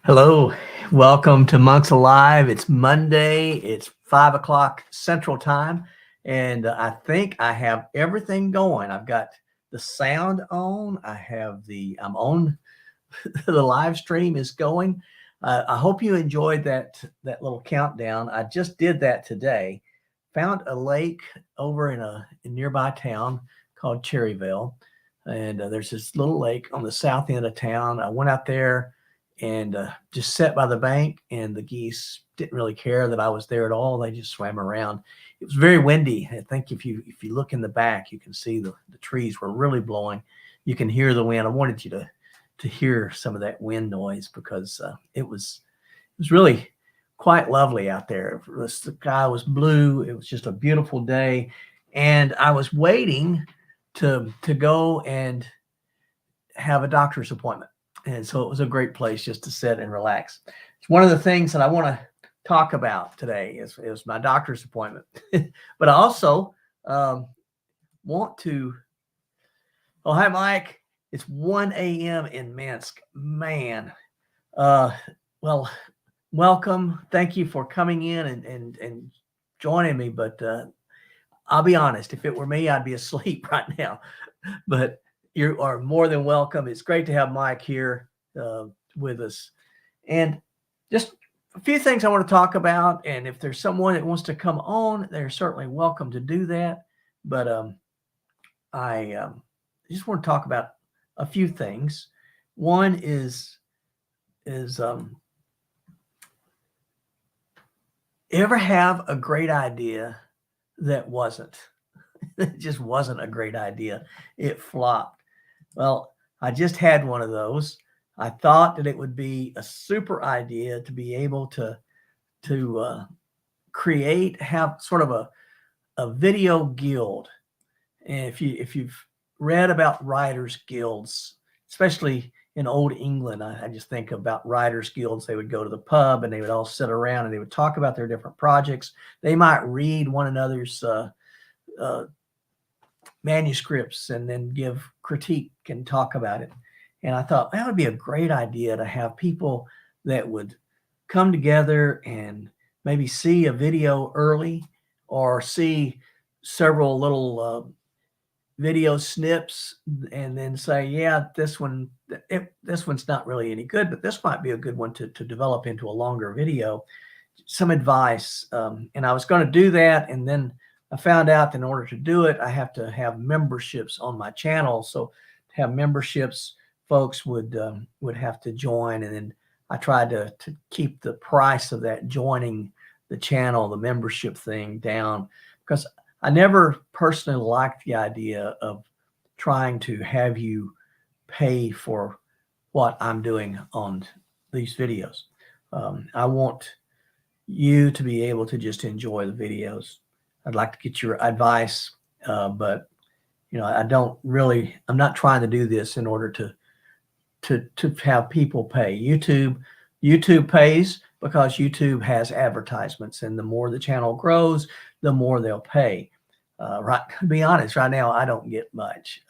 Hello, welcome to Monks Alive. It's Monday, it's 5 o'clock Central Time, and I think I have everything going. I've got the sound on, I'm on, the live stream is going. I hope you enjoyed that little countdown. I just did that today. Found a lake over in a nearby town called Cherryville, and there's this little lake on the south end of town. I went out there and just sat by the bank, and the geese didn't really care that I was there at all. They just swam around. It was very windy. I think if you look in the back, you can see the trees were really blowing. You can hear the wind. I wanted you to hear some of that wind noise because it was really quite lovely out there. The sky was blue. It was just a beautiful day, and I was waiting to go and have a doctor's appointment. And so it was a great place just to sit and relax. It's one of the things that I want to talk about today is my doctor's appointment. But I also want to, oh, hi, Mike. It's 1 a.m. in Minsk. Man, well, welcome. Thank you for coming in and joining me. But I'll be honest, if it were me, I'd be asleep right now. But you are more than welcome. It's great to have Mike here with us. And just a few things I want to talk about. And if there's someone that wants to come on, they're certainly welcome to do that. But I just want to talk about a few things. One is ever have a great idea that wasn't? It just wasn't a great idea. It flopped. Well, I just had one of those. I thought that it would be a super idea to be able to have sort of a video guild. And if you've read about writers guilds, especially in old England, I just think about writers guilds. They would go to the pub and they would all sit around and they would talk about their different projects. They might read one another's manuscripts and then give critique and talk about it. And I thought that would be a great idea to have people that would come together and maybe see a video early or see several little video snips and then say, yeah, this one's not really any good, but this might be a good one to develop into a longer video. Some advice. And I was going to do that. And then I found out that in order to do it, I have to have memberships on my channel. So to have memberships, folks would have to join. And then I tried to keep the price of that joining the channel, the membership thing, down, because I never personally liked the idea of trying to have you pay for what I'm doing on these videos. I want you to be able to just enjoy the videos. I'd like to get your advice, but I'm not trying to do this in order to have people pay. YouTube pays because YouTube has advertisements, and the more the channel grows, the more they'll pay. Right, to be honest, right now I don't get much.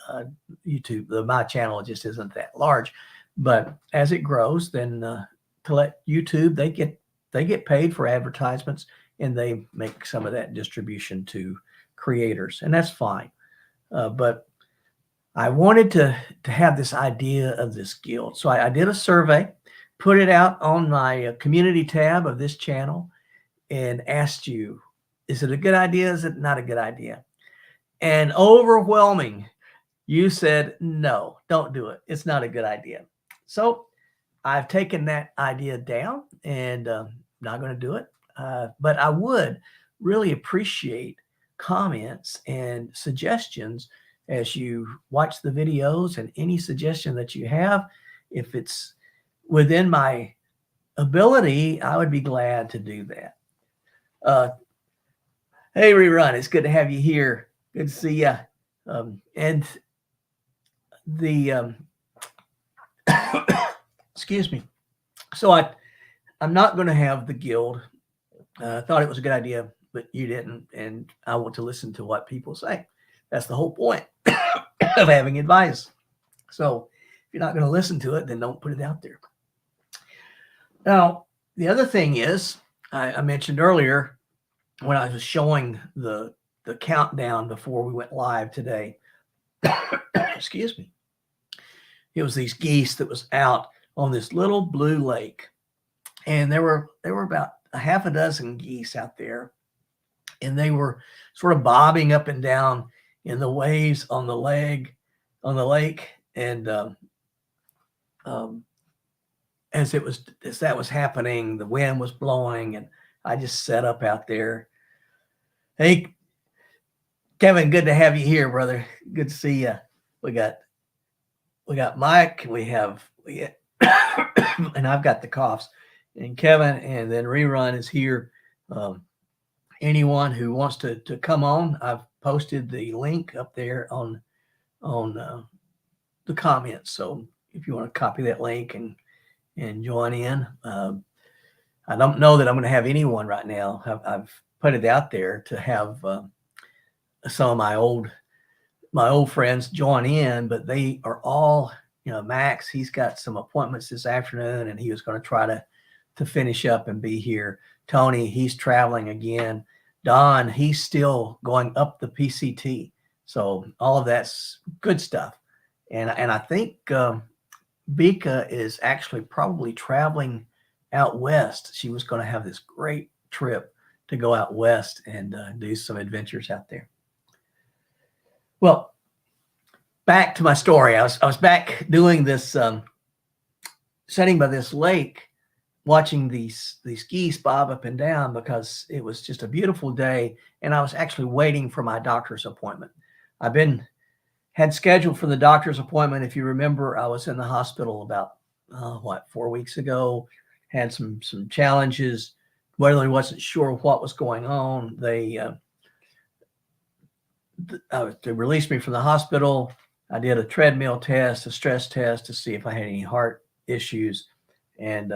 YouTube, my channel just isn't that large, but as it grows, then to let YouTube, they get paid for advertisements, and they make some of that distribution to creators, and that's fine. But I wanted to have this idea of this guild. So I did a survey, put it out on my community tab of this channel, and asked you, is it a good idea? Is it not a good idea? And overwhelming, you said, no, don't do it. It's not a good idea. So I've taken that idea down and not going to do it. But I would really appreciate comments and suggestions as you watch the videos, and any suggestion that you have. If it's within my ability, I would be glad to do that. Hey, Rerun, it's good to have you here. Good to see you. And the excuse me. So I'm not going to have the guild. I thought it was a good idea, but you didn't, and I want to listen to what people say. That's the whole point of having advice. So if you're not going to listen to it, then don't put it out there. Now, the other thing is, I mentioned earlier when I was showing the countdown before we went live today, excuse me, it was these geese that was out on this little blue lake, and there were about a half a dozen geese out there, and they were sort of bobbing up and down in the waves on the lake, and um, as that was happening, the wind was blowing, and I just set up out there. Hey, Kevin, good to have you here, brother. Good to see you. We got Mike. And I've got the coughs, and Kevin, and then Rerun is here. Anyone who wants to come on, I've posted the link up there on the comments. So if you want to copy that link and join in, I don't know that I'm going to have anyone right now. I've put it out there to have some of my old friends join in, but they are all, Max, he's got some appointments this afternoon, and he was going to try to finish up and be here. Tony, he's traveling again. Don, he's still going up the PCT. So all of that's good stuff. And I think Bika is actually probably traveling out west. She was going to have this great trip to go out west and do some adventures out there. Well, back to my story. I was back doing this, sitting by this lake, watching these geese bob up and down because it was just a beautiful day, and I was actually waiting for my doctor's appointment. Had scheduled for the doctor's appointment. If you remember, I was in the hospital about 4 weeks ago. Had some challenges. Really wasn't sure what was going on. They released me from the hospital. I did a treadmill test, a stress test to see if I had any heart issues, and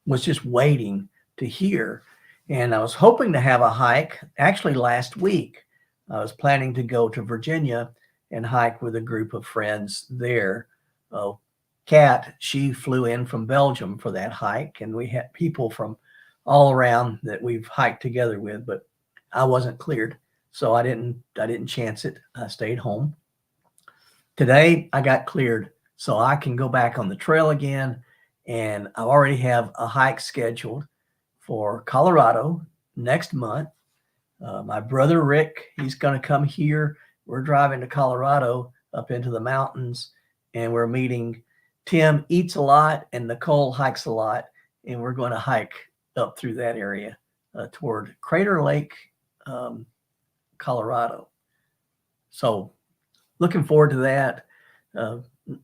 was just waiting to hear. And I was hoping to have a hike. Actually, last week, I was planning to go to Virginia and hike with a group of friends there. Kat, she flew in from Belgium for that hike, and we had people from all around that we've hiked together with, but I wasn't cleared, so I didn't chance it. I stayed home. Today, I got cleared, so I can go back on the trail again, and I already have a hike scheduled for Colorado next month. My brother Rick, he's going to come here. We're driving to Colorado up into the mountains, and we're meeting Tim Eats a Lot and Nicole Hikes a Lot, and we're going to hike up through that area toward Crater Lake, Colorado. So looking forward to that.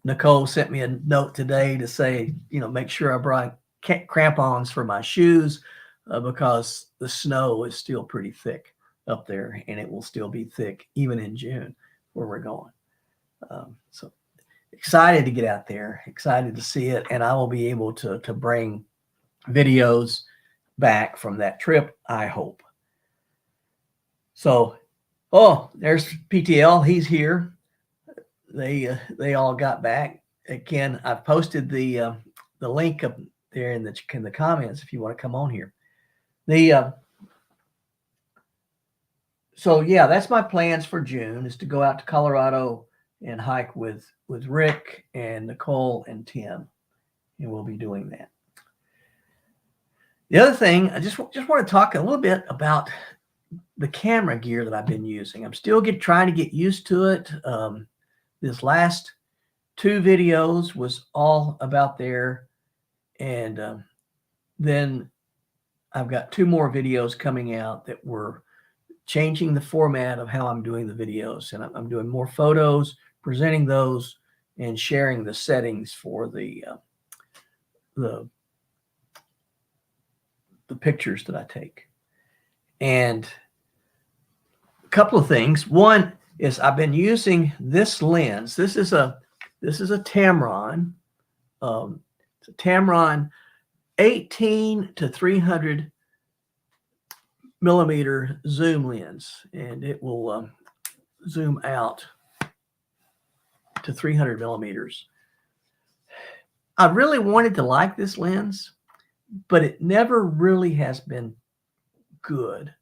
Nicole sent me a note today to say, make sure I brought crampons for my shoes because the snow is still pretty thick up there, and it will still be thick even in June where we're going. So excited to get out there, excited to see it, and I will be able to bring videos back from that trip, I hope. So, there's PTL. He's here. They all got back. Again, I've posted the link up there in the comments if you want to come on here. So yeah, that's my plans for June, is to go out to Colorado and hike with Rick and Nicole and Tim, and we'll be doing that. The other thing, I just want to talk a little bit about the camera gear that I've been using. I'm still trying to get used to it. This last 2 videos was all about there, and then I've got 2 more videos coming out that were changing the format of how I'm doing the videos, and I'm doing more photos, presenting those, and sharing the settings for the pictures that I take. And a couple of things. One is I've been using this lens. This is a Tamron. It's a Tamron 18 to 300 millimeter zoom lens, and it will zoom out to 300 millimeters. I really wanted to like this lens, but it never really has been good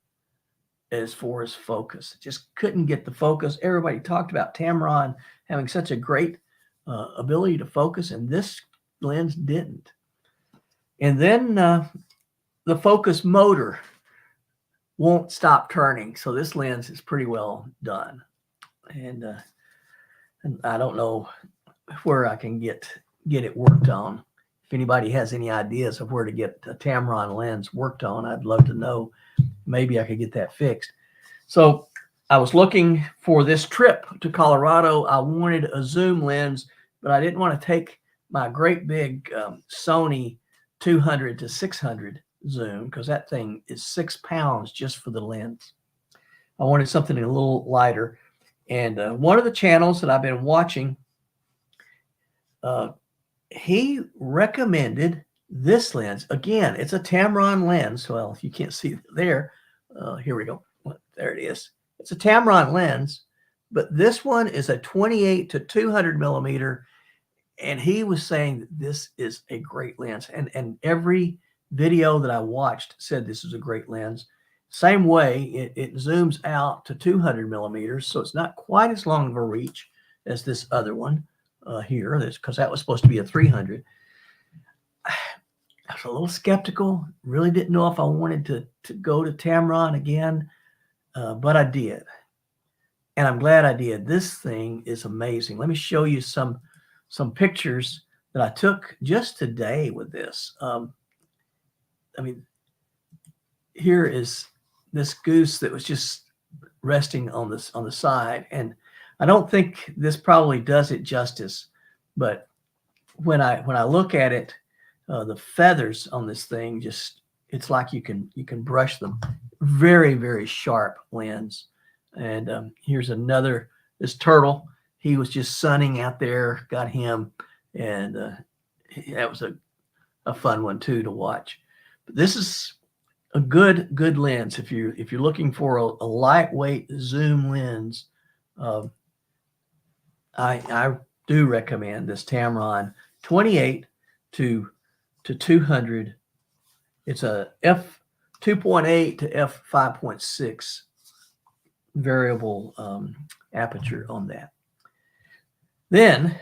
as far as focus. Just couldn't get the focus. Everybody talked about Tamron having such a great ability to focus, and this lens didn't. And then the focus motor won't stop turning. So this lens is pretty well done. And I don't know where I can get it worked on. If anybody has any ideas of where to get a Tamron lens worked on, I'd love to know. Maybe I could get that fixed. So I was looking for this trip to Colorado. I wanted a zoom lens, but I didn't want to take my great big Sony 200 to 600 zoom, because that thing is 6 pounds just for the lens. I wanted something a little lighter. And one of the channels that I've been watching, he recommended this lens. Again, it's a Tamron lens. Well, if you can't see it there, here we go. There it is. It's a Tamron lens, but this one is a 28 to 200 millimeter. And he was saying that this is a great lens. And every video that I watched said this is a great lens. Same way, it zooms out to 200 millimeters, so it's not quite as long of a reach as this other one here, because that was supposed to be a 300. I was a little skeptical, really didn't know if I wanted to go to Tamron again, but I did. And I'm glad I did. This thing is amazing. Let me show you some pictures that I took just today with this. I mean, here is this goose that was just resting on the side, and I don't think this probably does it justice, but when I look at it, the feathers on this thing, just, it's like you can brush them. Very, very sharp lens. And here's another, this turtle. He was just sunning out there, got him, and that was a fun one too to watch. But this is a good lens if you're looking for a lightweight zoom lens. I do recommend this Tamron 28 to 200. It's a f 2.8 to f 5.6 variable aperture on that. Then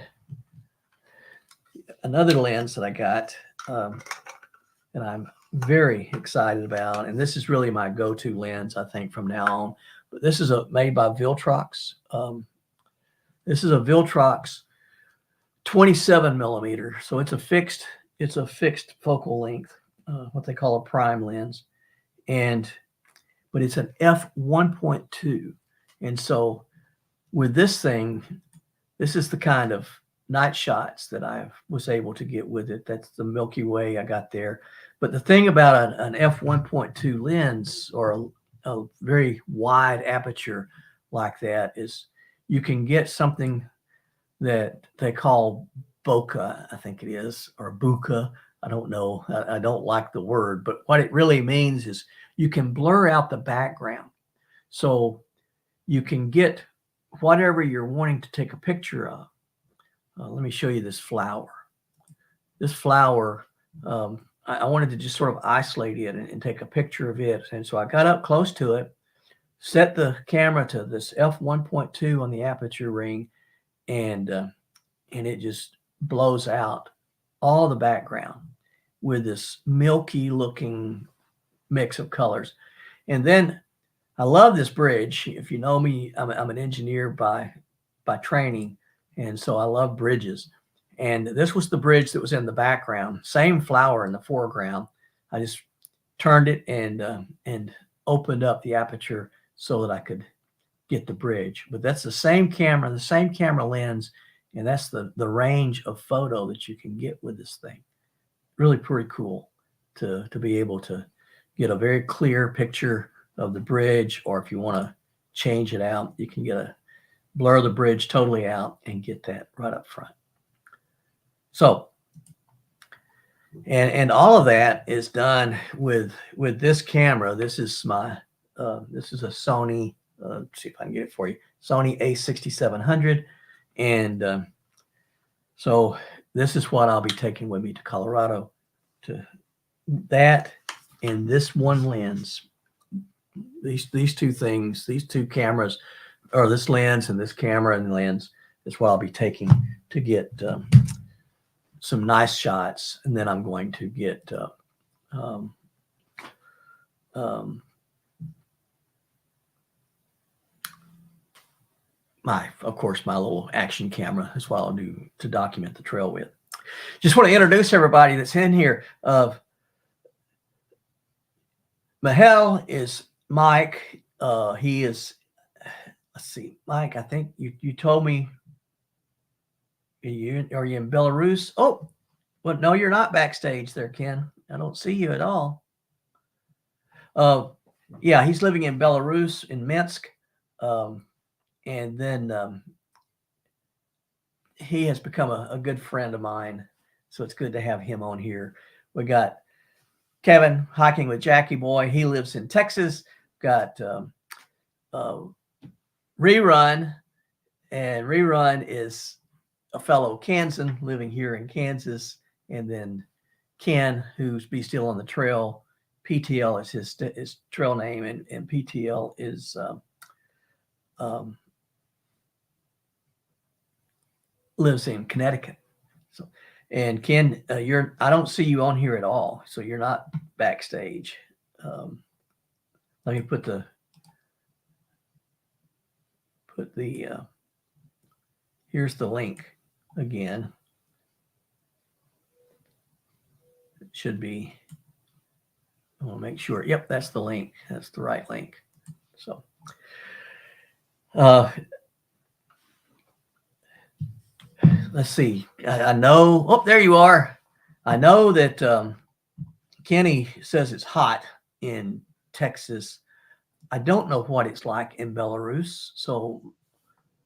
another lens that I got, and I'm very excited about, and this is really my go-to lens, I think, from now on. But this is made by Viltrox. This is a Viltrox 27 millimeter, so it's a fixed focal length, what they call a prime lens, but it's an f1.2, and so with this thing, this is the kind of night shots that I was able to get with it. That's the Milky Way I got there. But the thing about an f1.2 lens, or a very wide aperture like that, is you can get something that they call bokeh, I think it is, or bokeh. I don't know. I don't like the word, but what it really means is you can blur out the background. So you can get whatever you're wanting to take a picture of. Let me show you this flower. This flower, I wanted to just sort of isolate it and take a picture of it. And so I got up close to it, set the camera to this f1.2 on the aperture ring, and it just blows out all the background with this milky looking mix of colors. And then I love this bridge. If you know me, I'm an engineer by training, and so I love bridges. And this was the bridge that was in the background, same flower in the foreground. I just turned it and opened up the aperture so that I could get the bridge. But that's the same camera lens, and that's the range of photo that you can get with this thing. Really pretty cool to be able to get a very clear picture of the bridge, or if you want to change it out, you can blur the bridge totally out and get that right up front. So, and all of that is done with this camera. This is my this is a Sony. Let's see if I can get it for you. Sony A6700, and so this is what I'll be taking with me to Colorado to that and this one lens, these two things, these two cameras, or this lens and this camera and lens is what I'll be taking to get some nice shots. And then I'm going to get of course, my little action camera is what I'll do to document the trail with. Just want to introduce everybody that's in here. Mahel is Mike. He is, let's see, Mike, I think you told me, are you in Belarus? Oh, well, no, you're not backstage there, Ken. I don't see you at all. Yeah, he's living in Belarus, in Minsk. And then he has become a good friend of mine. So it's good to have him on here. We got Kevin hiking with Jackie Boy. He lives in Texas. Got Rerun, and Rerun is a fellow Kansan living here in Kansas. And then Ken, who's Be Still on the Trail. PTL is his trail name, and PTL is lives in Connecticut. So, and Ken, I don't see you on here at all, so you're not backstage. Let me put the here's the link again. It should be. I want to make sure. Yep, that's the link. That's the right link. So, let's see. I know. Oh, there you are. I know that Kenny says it's hot in Texas. I don't know what it's like in Belarus. So,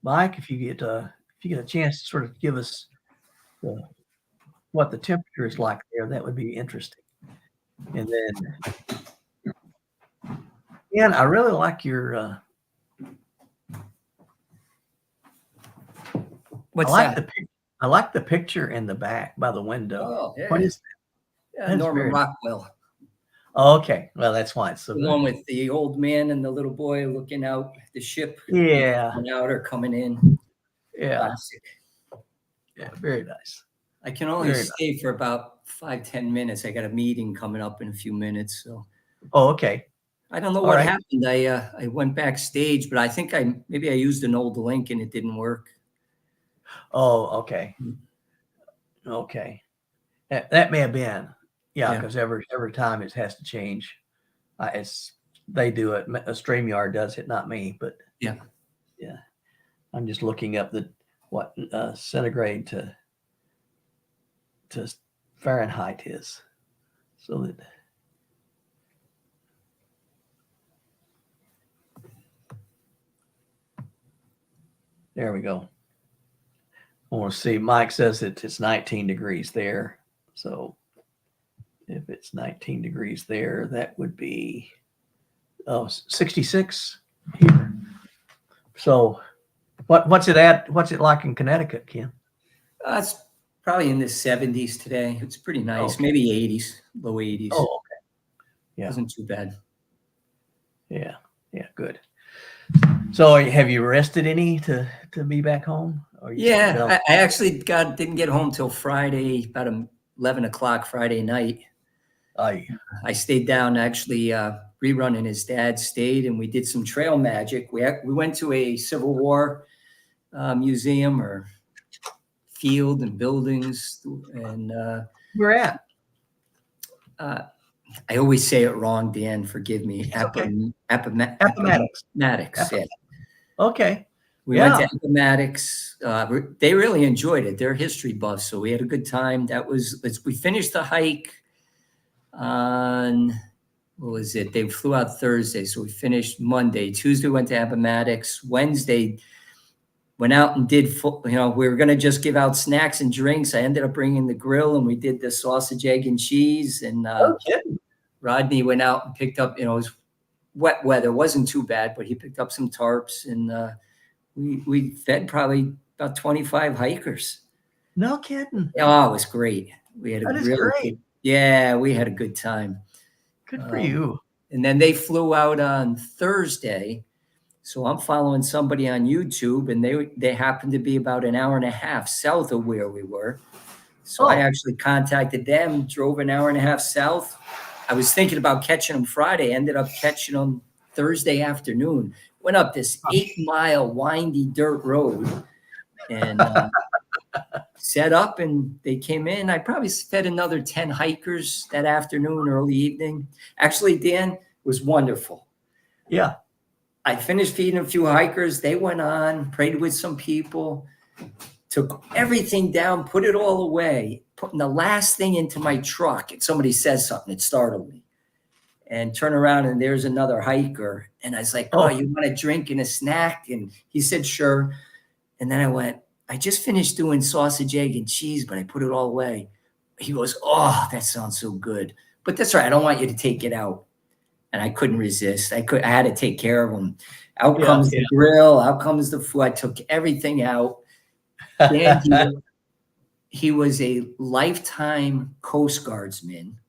Mike, if you get a chance to sort of give us what the temperature is like there, that would be interesting. And then, Ken, I really like your. What's that? I like the picture in the back by the window. Oh, yeah. What is that? Norman Rockwell. Oh, okay. Well, that's why it's so the good. one with the old man and the little boy looking out the ship. Yeah. Coming out or coming in. Yeah. Classic. Yeah. Very nice. I can only stay for about 5-10 minutes. I got a meeting coming up in a few minutes. So. Oh, okay. I don't know what happened. I went backstage, but I think maybe I used an old link and it didn't work. Oh, okay. Okay. That may have been. Yeah, because every time it has to change. They do it. A StreamYard does it, not me. But yeah. I'm just looking up what centigrade to Fahrenheit is, so that. There we go. I want to see. Mike says it's 19 degrees there. So if it's 19 degrees there, that would be 66 here. So what's it at? What's it like in Connecticut, Ken? It's probably in the 70s today. It's pretty nice. Okay. Maybe 80s, low 80s. Oh, okay. Yeah. Wasn't too bad. Yeah. Yeah. Good. So have you rested any to be back home? Yeah, I actually didn't get home till Friday, about 11 o'clock Friday night. I stayed down, actually. Rerun and his dad stayed, and we did some trail magic. We went to a Civil War museum or field and buildings. And where at? I always say it wrong, Dan. Forgive me. Appomattox. Yeah. Okay. We went to Appomattox. They really enjoyed it. They're history buffs, so we had a good time. We finished the hike on, what was it? They flew out Thursday, so we finished Monday. Tuesday went to Appomattox. Wednesday went out and did we were going to just give out snacks and drinks. I ended up bringing the grill, and we did the sausage, egg, and cheese. And Rodney went out and picked up, it was wet weather. It wasn't too bad, but he picked up some tarps, and we fed probably about 25 hikers. No kidding. Oh, it was great. We had a really Yeah, we had a good time. Good for you. And then they flew out on Thursday. So I'm following somebody on YouTube, and they happened to be about an hour and a half south of where we were. So I Oh, actually contacted them, drove an hour and a half south. I was thinking about catching them Friday, ended up catching them Thursday afternoon. Went up this 8-mile windy dirt road and set up, and they came in. I probably fed another 10 hikers that afternoon, early evening. Actually, Dan, was wonderful. yeah. I finished feeding a few hikers. They went on, prayed with some people, took everything down, put it all away, putting the last thing into my truck. And somebody says something, it startled me. And turn around, and there's another hiker. And I was like, oh, Oh, you want a drink and a snack? And he said, sure. And then I went, I just finished doing sausage, egg, and cheese, but I put it all away. He goes, oh, that sounds so good. But that's right. I don't want you to take it out. And I couldn't resist. I had to take care of them. Out yeah, comes the grill. Out comes the food. I took everything out. Dan, yeah. he was a lifetime Coast Guardsman.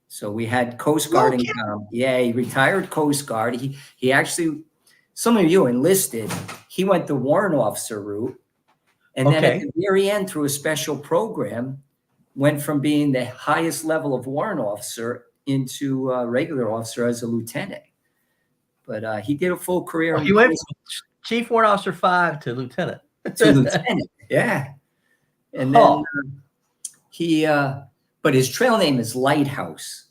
So we had Coast Guard in Okay. common. Yeah, he retired Coast Guard. He actually, some of you enlisted. He went the warrant officer route. And then at Okay. the very end, through a special program, went from being the highest level of warrant officer into a regular officer as a lieutenant. But he did a full career Well, in he went Coast from Chief Warrant Officer 5 to Lieutenant. to lieutenant. Yeah. And then Oh, but his trail name is Lighthouse.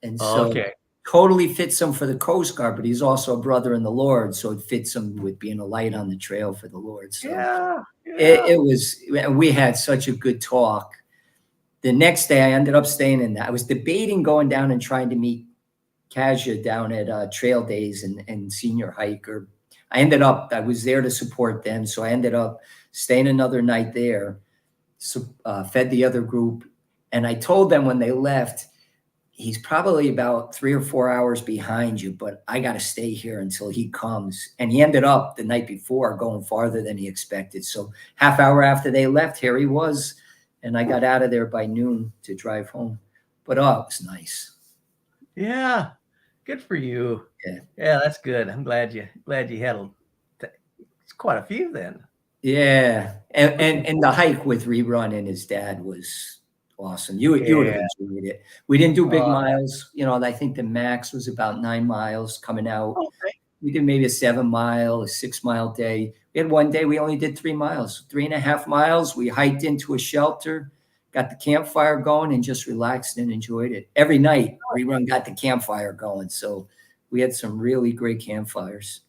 And so okay. totally fits him for the Coast Guard, but he's also a brother in the Lord. So it fits him with being a light on the trail for the Lord. So Yeah. it was, we had such a good talk. The next day I ended up staying in that. I was debating going down and trying to meet Kasia down at Trail Days and Senior Hiker. I was there to support them. So I ended up staying another night there, fed the other group. And I told them when they left, he's probably about 3 or 4 hours behind you, but I got to stay here until he comes. And he ended up the night before going farther than he expected. So half hour after they left, here he was. And I got out of there by noon to drive home. But oh, it was nice. Yeah. Good for you. Yeah. Yeah, that's good. I'm glad you had it's quite a few then. Yeah. And the hike with Rerun and his dad was awesome. You would have Yeah. enjoyed it. We didn't do big Uh, miles. I think the max was about 9 miles coming out. Okay. We did maybe a 7-mile, a 6-mile day. We had one day we only did 3 miles, 3.5 miles. We hiked into a shelter, got the campfire going, and just relaxed and enjoyed it. Every night, Rerun got the campfire going. So we had some really great campfires.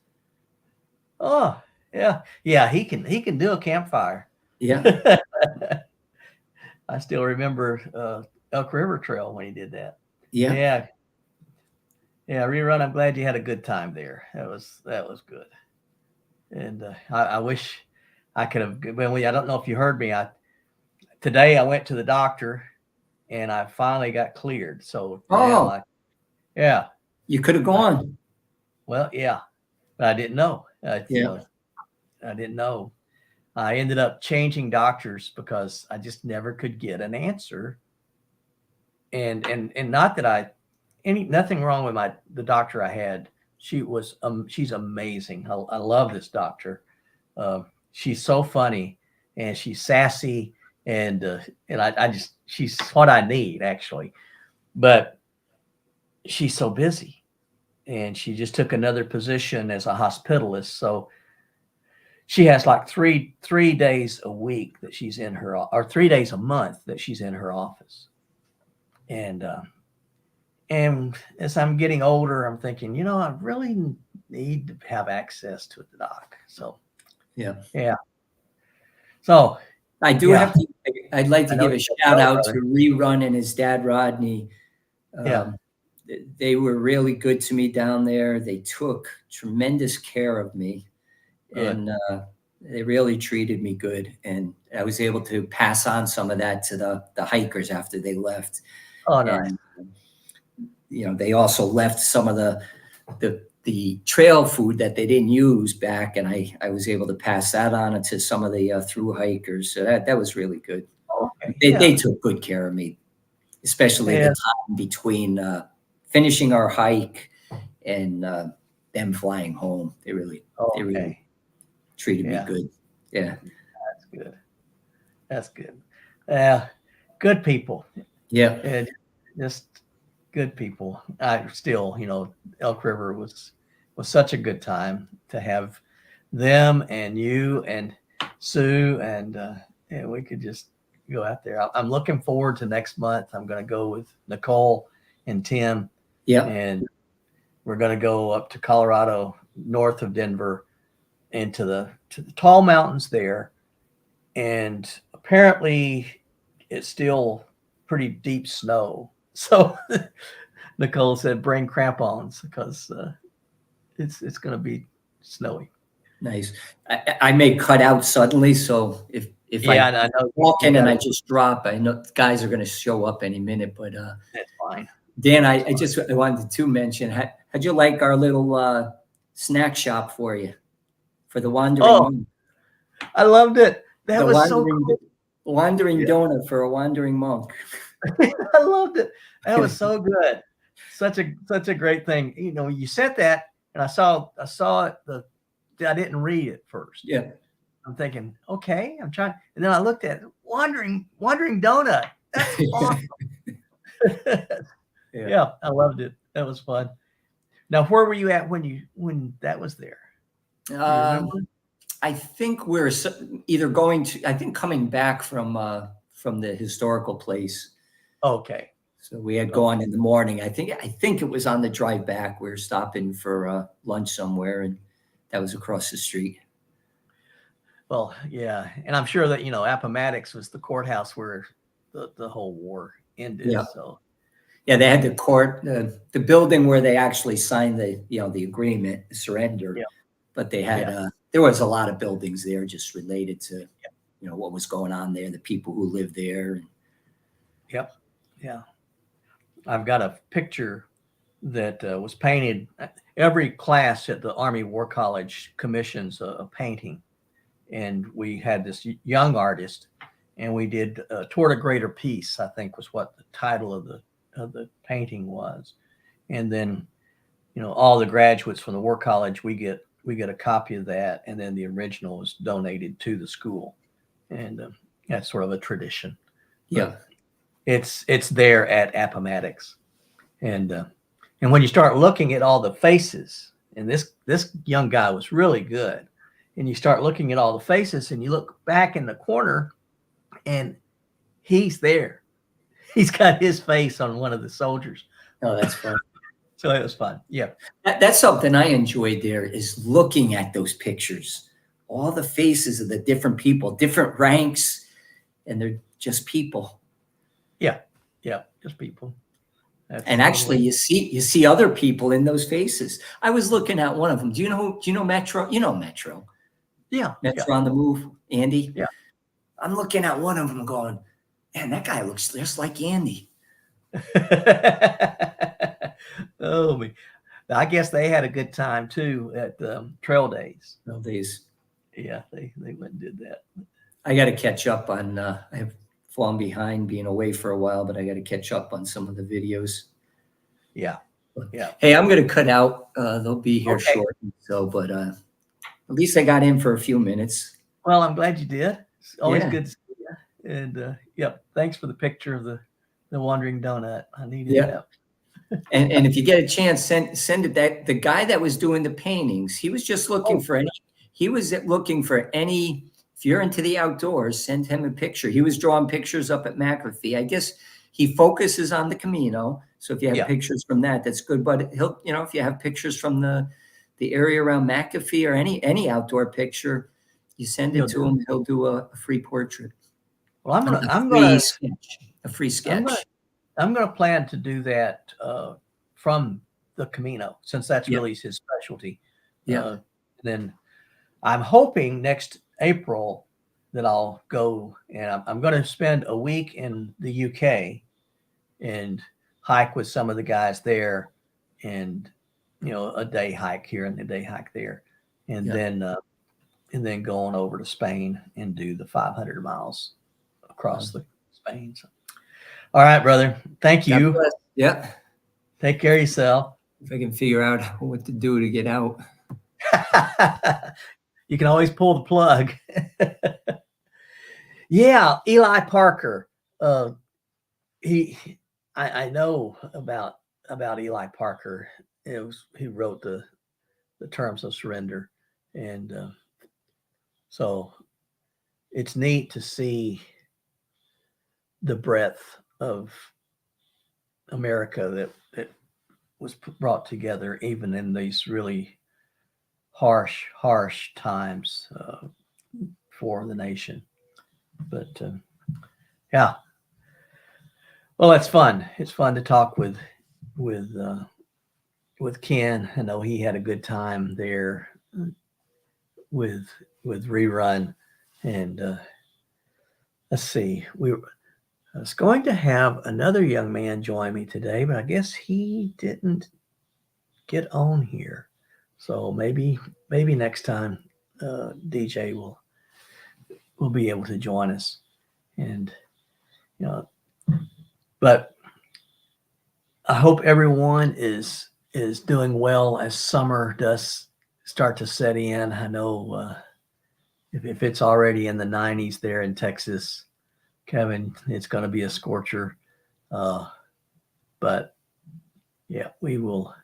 Oh, yeah. Yeah, he can do a campfire. Yeah. I still remember Elk River Trail when he did that. Yeah. Yeah. Yeah, Rerun, I'm glad you had a good time there. That was good. And I wish I could have I don't know if you heard me. Today I went to the doctor and I finally got cleared. So Oh, yeah. you could have gone. Well, yeah, but I didn't know. Yeah. I didn't know. I ended up changing doctors because I just never could get an answer. And not that nothing wrong with the doctor I had. She's amazing. I love this doctor. She's so funny and she's sassy and she's what I need actually. But she's so busy and she just took another position as a hospitalist. So she has like three days a week that she's in her, or 3 days a month that she's in her office. And as I'm getting older, I'm thinking, I really need to have access to the doc. So yeah. So I do have to. I'd like to give a shout out brother. to Rerun and his dad Rodney. Yeah. They were really good to me down there. They took tremendous care of me. Good. And they really treated me good. And I was able to pass on some of that to the hikers after they left. Oh, nice. And, they also left some of the trail food that they didn't use back. And I was able to pass that on to some of the through hikers. So that was really good. Oh, okay. They took good care of me. especially the Yeah. time between finishing our hike and them flying home. They really Okay. treated me Yeah. good. Yeah. That's good. That's good. Yeah. Good people. Yeah. And just good people. I still, Elk River was such a good time to have them and you and Sue and we could just go out there. I'm looking forward to next month. I'm going to go with Nicole and Tim, Yeah. and we're going to go up to Colorado, north of Denver, into to the tall mountains there. And apparently it's still pretty deep snow. So Nicole said, bring crampons because it's going to be snowy. Nice. I may cut out suddenly, so if Yeah, I I know walk you in and got I it. just drop, I know guys are going to show up any minute. But That's fine. Dan, I wanted to mention, how'd you like our little snack shop for you for the wandering Oh, monk? I loved it. That The was so cool. wandering Yeah. donut for a wandering monk. I loved it. That was so good. Such a great thing. You sent that and I saw it. I didn't read it first. Yeah. I'm thinking, okay, I'm trying. And then I looked at it, wandering donut. That's awesome. Yeah, I loved it. That was fun. Now, where were you at when that was there? Do you remember? I think we're either I think coming back from the historical place. Okay. So we had gone in the morning. I think it was on the drive back. We were stopping for lunch somewhere, and that was across the street. Well, yeah, and I'm sure that Appomattox was the courthouse where the whole war ended. Yeah. So yeah, they had the court, the building where they actually signed the agreement, the surrender. Yeah. But they had there was a lot of buildings there just related to what was going on there, the people who lived there. Yep. Yeah. I've got a picture that was painted. Every class at the Army War College commissions a painting, and we had this young artist, and we did Toward a Greater Peace, I think was what the title of the painting was. And then all the graduates from the War College, we get a copy of that, and then the original is donated to the school, and that's sort of a tradition. Yeah. But it's there at Appomattox, and when you start looking at all the faces, and this young guy was really good, and you start looking at all the faces, and you look back in the corner, and he's there. He's got his face on one of the soldiers. Oh, that's fun. So it was fun. Yeah. That's something I enjoyed there, is looking at those pictures, all the faces of the different people, different ranks, and they're just people. Yeah. Yeah. Just people. And actually, you see other people in those faces. I was looking at one of them. Do you know Metro? You know Metro. Yeah. Metro on the Move, Andy. Yeah. I'm looking at one of them going, man, that guy looks just like Andy. Oh, me. I guess they had a good time too at Trail Days. Trail Days. Yeah, they went and did that. I got to catch up on. I have fallen behind being away for a while, but I got to catch up on some of the videos. Yeah. Yeah. Hey, I'm going to cut out. They'll be here Okay. shortly. So, but at least I got in for a few minutes. Well, I'm glad you did. It's always Yeah. good to see you. And yep, thanks for the picture of the wandering donut. I needed that. And if you get a chance, send it. That the guy that was doing the paintings, he was just looking for any. He was looking for any. If you're into the outdoors, send him a picture. He was drawing pictures up at McAfee. I guess he focuses on the Camino. So if you have pictures from that, that's good. But he'll, if you have pictures from the area around McAfee or any outdoor picture, you send it to him. He'll do a free portrait. Well, I'm gonna a free sketch. I'm gonna plan to do that from the Camino, since that's really his specialty. Yeah. Then I'm hoping next April that I'll go, and I'm going to spend a week in the UK and hike with some of the guys there, and a day hike here and a day hike there, and then going over to Spain and do the 500 miles across the Spain. So, All right, brother. Thank God you. bless. Yeah. Take care of yourself. If I can figure out what to do to get out. You can always pull the plug. Yeah, Eli Parker. Uh, I know about Eli Parker. He wrote the terms of surrender, and so it's neat to see the breadth of America that was brought together, even in these really harsh times for the nation. But yeah, well, that's fun. It's fun to talk with Ken. I know he had a good time there with Rerun, and let's see, I was going to have another young man join me today, but I guess he didn't get on here. So maybe next time DJ will be able to join us, and you know, but I hope everyone is doing well as summer does start to set in. I know if it's already in the 90s there in Texas, Kevin, it's going to be a scorcher. But yeah, we will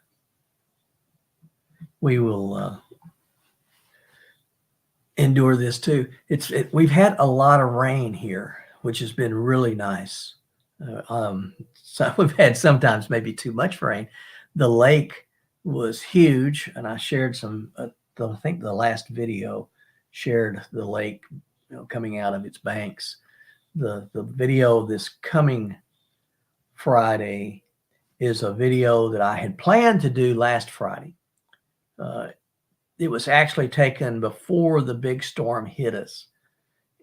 endure this too. We've had a lot of rain here, which has been really nice. So we've had sometimes maybe too much rain. The lake was huge, and I shared some. I think the last video shared the lake, coming out of its banks. The video this coming Friday is a video that I had planned to do last Friday. It was actually taken before the big storm hit us,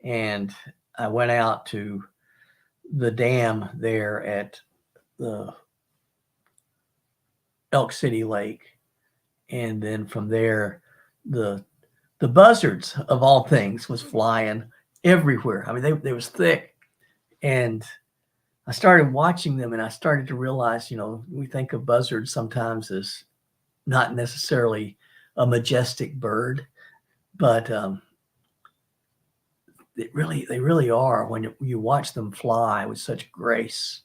and I went out to the dam there at the Elk City Lake, and then from there, the buzzards of all things was flying everywhere. I mean, they was thick, and I started watching them, and I started to realize, we think of buzzards sometimes as not necessarily a majestic bird, but they really are when you watch them fly with such grace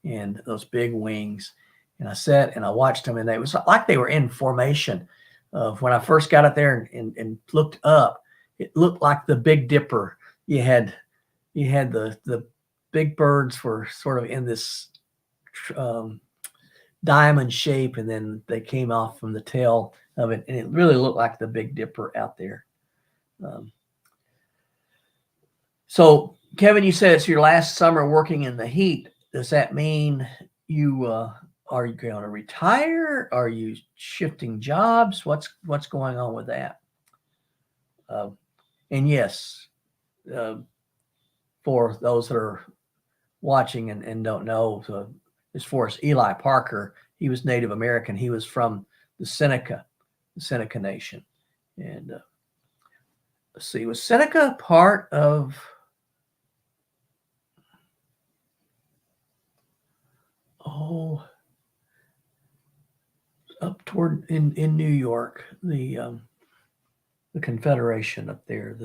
and those big wings. And I sat and I watched them, and it was like they were in formation. When I first got up there and looked up, it looked like the Big Dipper. You had the big birds were sort of in this diamond shape, and then they came off from the tail of it, and it really looked like the Big Dipper out there. So, Kevin, you said it's your last summer working in the heat. Does that mean you are you going to retire? Are you shifting jobs? What's going on with that? And yes, for those that are watching and don't know, as far as Eli Parker, he was Native American. He was from the Seneca Nation. And let's see, was Seneca part of? Oh, up toward in New York, the Confederation up there.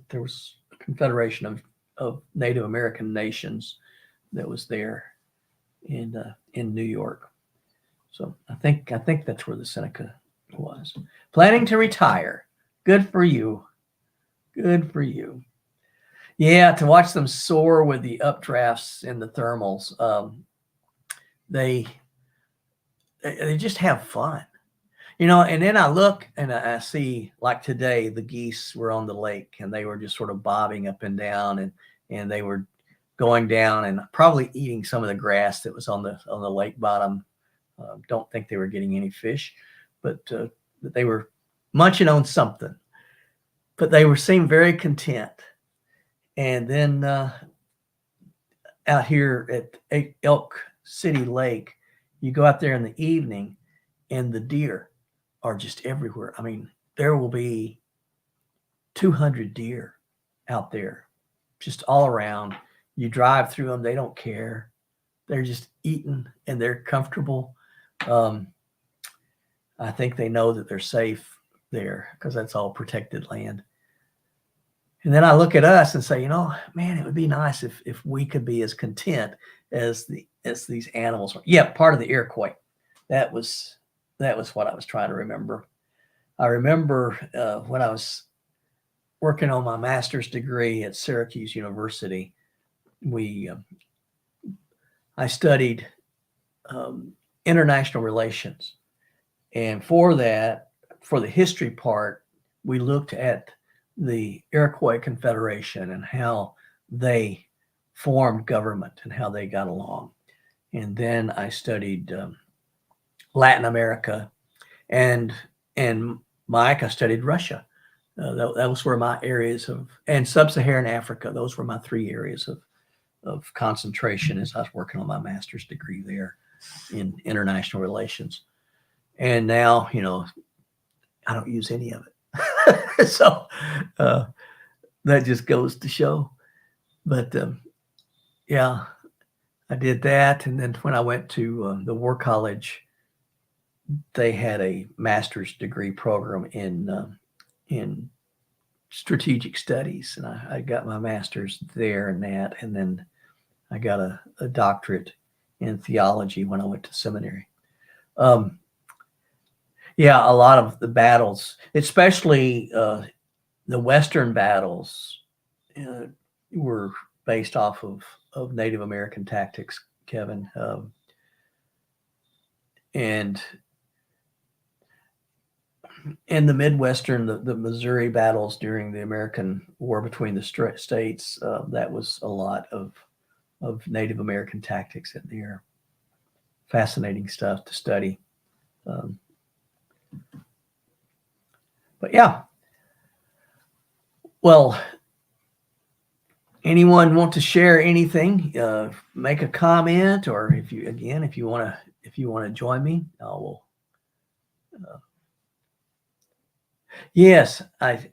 There was a confederation of Native American nations that was there in New York. So I think that's where the Seneca was. Planning to retire. Good for you. Good for you. Yeah, to watch them soar with the updrafts and the thermals. They just have fun. And then I look and I see, like today, the geese were on the lake and they were just sort of bobbing up and down, and they were going down and probably eating some of the grass that was on the lake bottom. Don't think they were getting any fish, but they were munching on something. But they seemed very content. And then out here at Elk City Lake, you go out there in the evening, and the deer are just everywhere. I mean, there will be 200 deer out there just all around. You drive through them, they don't care. they're just eating and they're comfortable. Um, I think they know that they're safe there because that's all protected land. And then I look at us and say, you know, man, it would be nice if we could be as content as these animals are. Yeah, part of the Iroquois. That was what I was trying to remember. I remember when I was working on my master's degree at Syracuse University, I studied international relations, and for the history part, we looked at the Iroquois Confederation and how they formed government and how they got along. And then I studied Latin America, and Mike, I studied Russia. That was where my areas and sub-Saharan Africa. Those were my 3 areas of concentration as I was working on my master's degree there in international relations. And now, you know, I don't use any of it. So that just goes to show. But yeah, I did that. And then when I went to the War College, they had a master's degree program in strategic studies. And I got my master's there in that. And then I got a doctorate in theology when I went to seminary. Yeah, a lot of the battles, especially the Western battles, were based off of Native American tactics, Kevin. And in the Midwestern, the Missouri battles during the American War between the states, that was a lot of Native American tactics in there. Fascinating stuff to study. But yeah. Well, anyone want to share anything? Make a comment, or if you want to join me, I will. Yes, it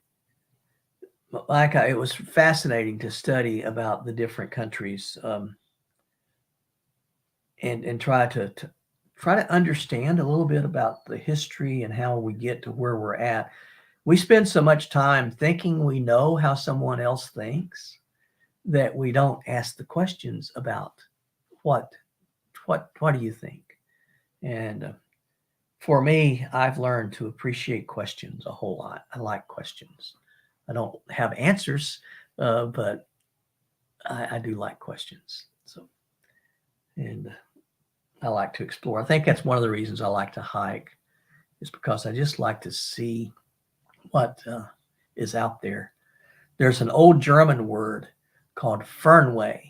was fascinating to study about the different countries, and try to understand a little bit about the history and how we get to where we're at. We spend so much time thinking we know how someone else thinks that we don't ask the questions about what do you think? And for me, I've learned to appreciate questions a whole lot. I like questions. I don't have answers, but I do like questions. So, and I like to explore. I think that's one of the reasons I like to hike, is because I just like to see what is out there. There's an old German word called Fernweh,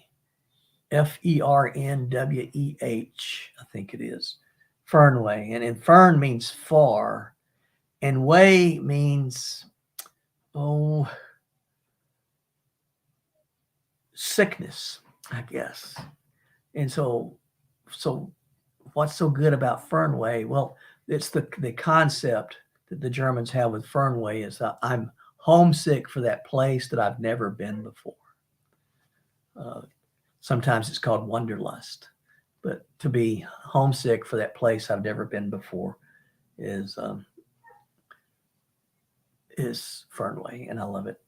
Fernweh, I think it is. Fernweh. And in fern means far, and way means, sickness, I guess. And so what's so good about Fernweh? Well, it's the concept that the Germans have with Fernweh is that I'm homesick for that place that I've never been before. Sometimes it's called wanderlust, but to be homesick for that place I've never been before is Fernweh, and I love it.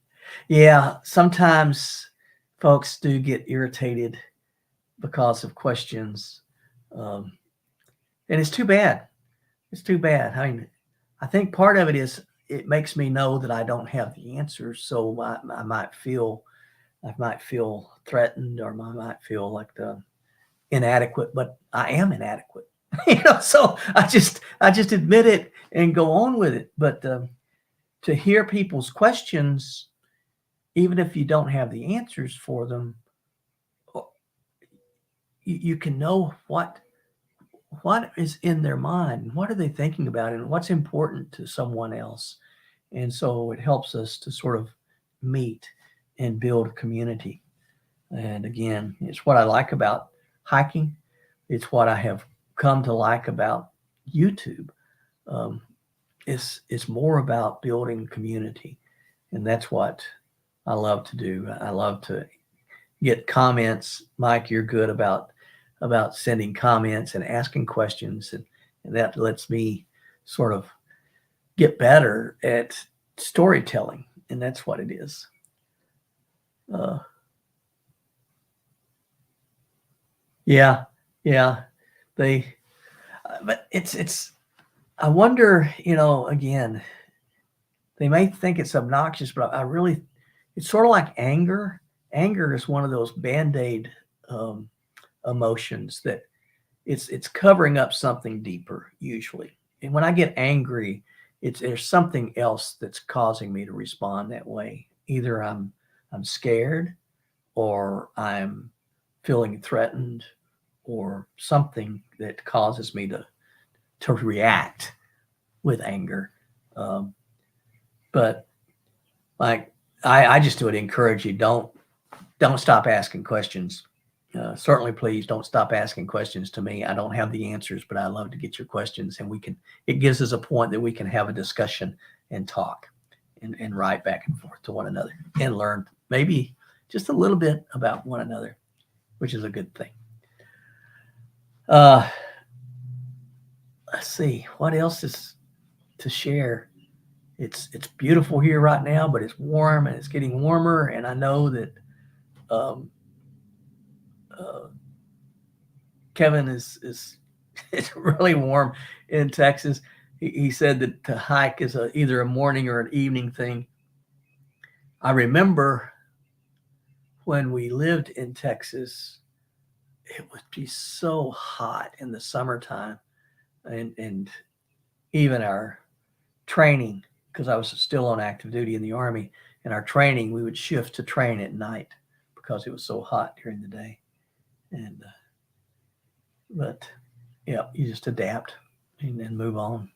Yeah, sometimes folks do get irritated because of questions, and it's too bad. It's too bad. I mean, I think part of it is it makes me know that I don't have the answers, so I might feel threatened, or I might feel like the inadequate, but I am inadequate. So I just admit it and go on with it. But to hear people's questions, even if you don't have the answers for them, you can know what is in their mind, what are they thinking about, and what's important to someone else. And so it helps us to sort of meet and build community. And again, it's what I like about hiking. It's what I have come to like about YouTube. It's more about building community, and that's what I love to do. I love to get comments. Mike, you're good about about sending comments and asking questions, and that lets me sort of get better at storytelling, and that's what it is. Yeah, yeah. They, but it's. I wonder, again, they may think it's obnoxious, but I really, it's sort of like anger. Anger is one of those band-aid um, emotions that it's covering up something deeper usually. And when I get angry, there's something else that's causing me to respond that way. Either I'm scared, or I'm feeling threatened, or something that causes me to react with anger. Um, but like I just would encourage you, don't stop asking questions. Certainly, please don't stop asking questions to me. I don't have the answers, but I love to get your questions, and it gives us a point that we can have a discussion and talk and write back and forth to one another and learn maybe just a little bit about one another, which is a good thing. Let's see what else is to share. It's beautiful here right now, but it's warm and it's getting warmer, and I know that um, Kevin is it's really warm in Texas. He said that to hike is either a morning or an evening thing. I remember when we lived in Texas, it would be so hot in the summertime, and even our training, because I was still on active duty in the Army, and our training, we would shift to train at night because it was so hot during the day. And but yeah, you just adapt and move on.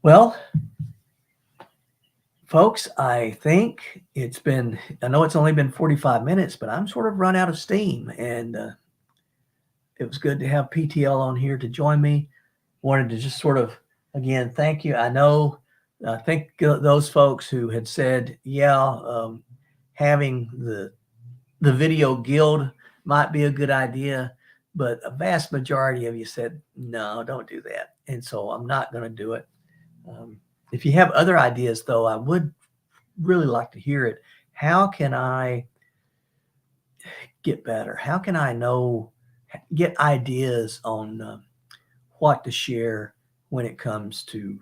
Well, folks, I think I know it's only been 45 minutes, but I'm sort of run out of steam, and it was good to have PTL on here to join me. Wanted to just sort of, again, thank you. I think those folks who had said, yeah, having the video guild might be a good idea, but a vast majority of you said, no, don't do that. And so I'm not going to do it. If you have other ideas, though, I would really like to hear it. How can I get better? How can I get ideas on what to share when it comes to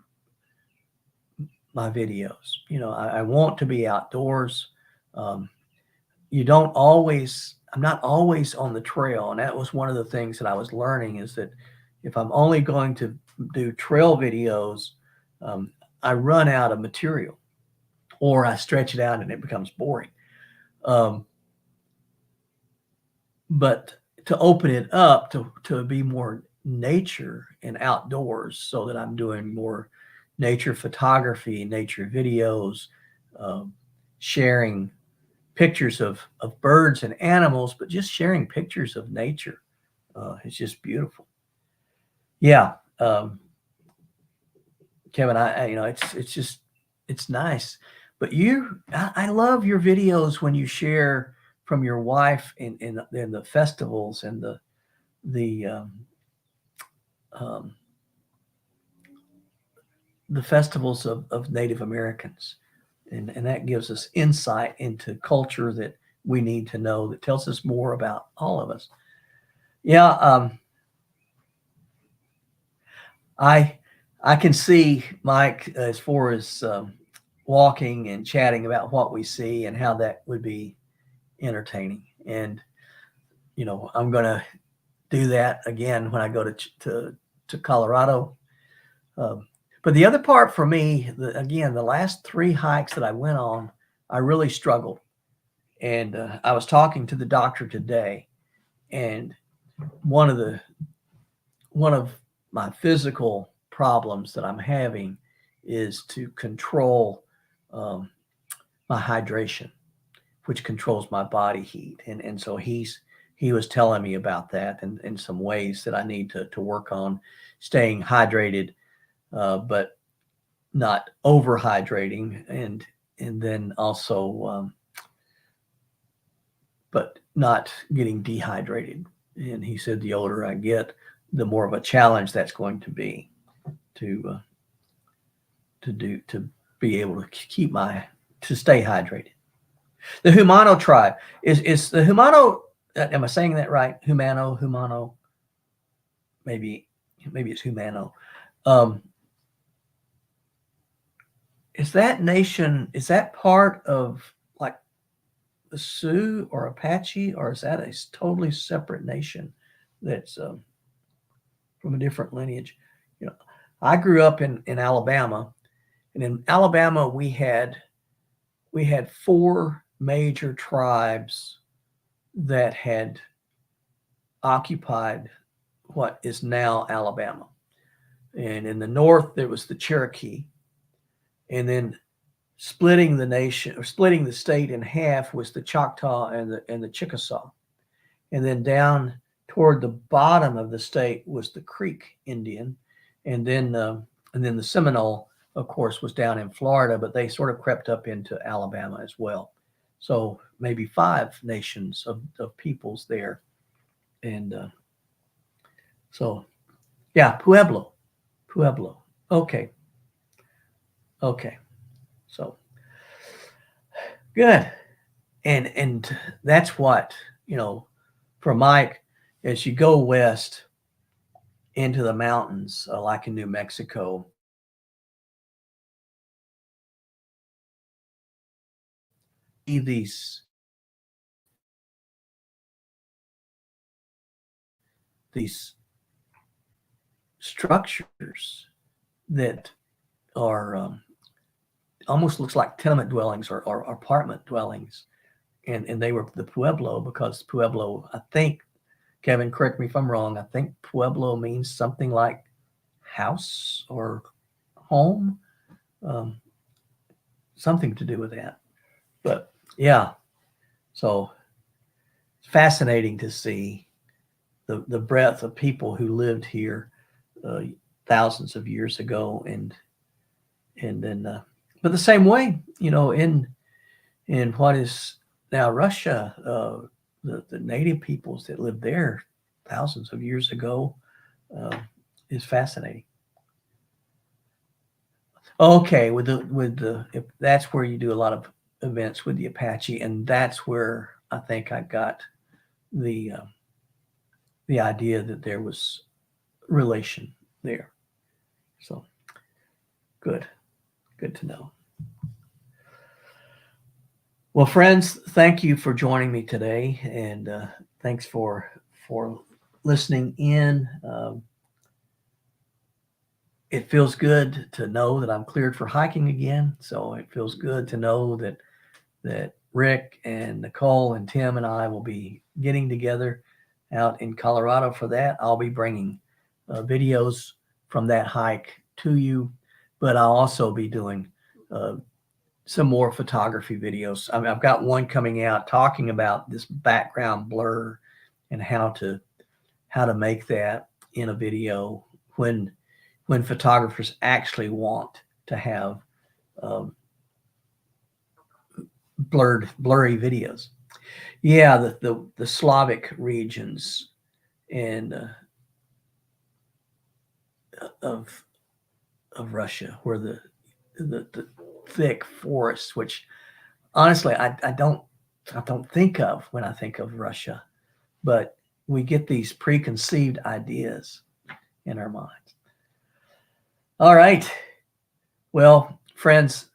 my videos? I want to be outdoors. I'm not always on the trail. And that was one of the things that I was learning, is that if I'm only going to do trail videos, I run out of material, or I stretch it out and it becomes boring. But to open it up to be more nature and outdoors, so that I'm doing more nature photography, nature videos, sharing pictures of birds and animals, but just sharing pictures of nature. It's just beautiful. Yeah. Kevin, it's nice, but I love your videos when you share from your wife in the festivals and the festivals of Native Americans. And that gives us insight into culture that we need to know, that tells us more about all of us. Yeah. I can see, Mike, as far as walking and chatting about what we see and how that would be entertaining. And, I'm going to do that again when I go to Colorado. But the other part for me, the last 3 hikes that I went on, I really struggled. And I was talking to the doctor today, and one of my physical problems that I'm having is to control my hydration, which controls my body heat. And so he was telling me about that, and some ways that I need to work on staying hydrated, but not overhydrating, and then also, but not getting dehydrated. And he said, the older I get, the more of a challenge that's going to be to be able to stay hydrated. The Humano tribe is the Humano. Am I saying that right? Humano. Maybe it's Humano. Is that nation? Is that part of like the Sioux or Apache, or is that a totally separate nation that's from a different lineage? You know, I grew up in Alabama, and in Alabama we had 4 major tribes that had occupied what is now Alabama. And in the north, there was the Cherokee. And then splitting the state in half was the Choctaw and the Chickasaw. And then down toward the bottom of the state was the Creek Indian. And then the Seminole, of course, was down in Florida, but they sort of crept up into Alabama as well. So maybe 5 nations of peoples there. And so, yeah, Pueblo. Okay. So good. And that's what, for Mike, as you go west into the mountains, like in New Mexico, these structures that are almost looks like tenement dwellings or apartment dwellings, and they were the Pueblo, because Pueblo, I think, Kevin, correct me if I'm wrong, I think Pueblo means something like house or home, something to do with that. But yeah, so it's fascinating to see the breadth of people who lived here thousands of years ago, and then but the same way, in what is now Russia, the native peoples that lived there thousands of years ago is fascinating. Okay, if that's where you do a lot of events with the Apache, and that's where I think I got the idea that there was relation there. So good to know. Well, friends, thank you for joining me today, and thanks for listening in. It feels good to know that I'm cleared for hiking again. So it feels good to know that Rick and Nicole and Tim and I will be getting together out in Colorado for that. I'll be bringing videos from that hike to you, but I'll also be doing some more photography videos. I've got one coming out talking about this background blur and how to make that in a video when photographers actually want to have blurry videos. Yeah, the Slavic regions and of Russia, where the thick forests, which honestly I don't think of when I think of Russia, but we get these preconceived ideas in our minds. All right. Well, friends,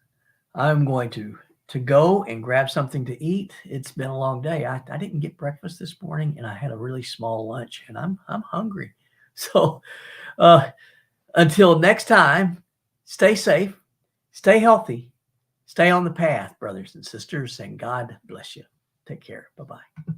I'm going to go and grab something to eat. It's been a long day. I didn't get breakfast this morning, and I had a really small lunch, and I'm hungry. So until next time, stay safe, stay healthy, stay on the path, brothers and sisters, and God bless you. Take care. Bye-bye.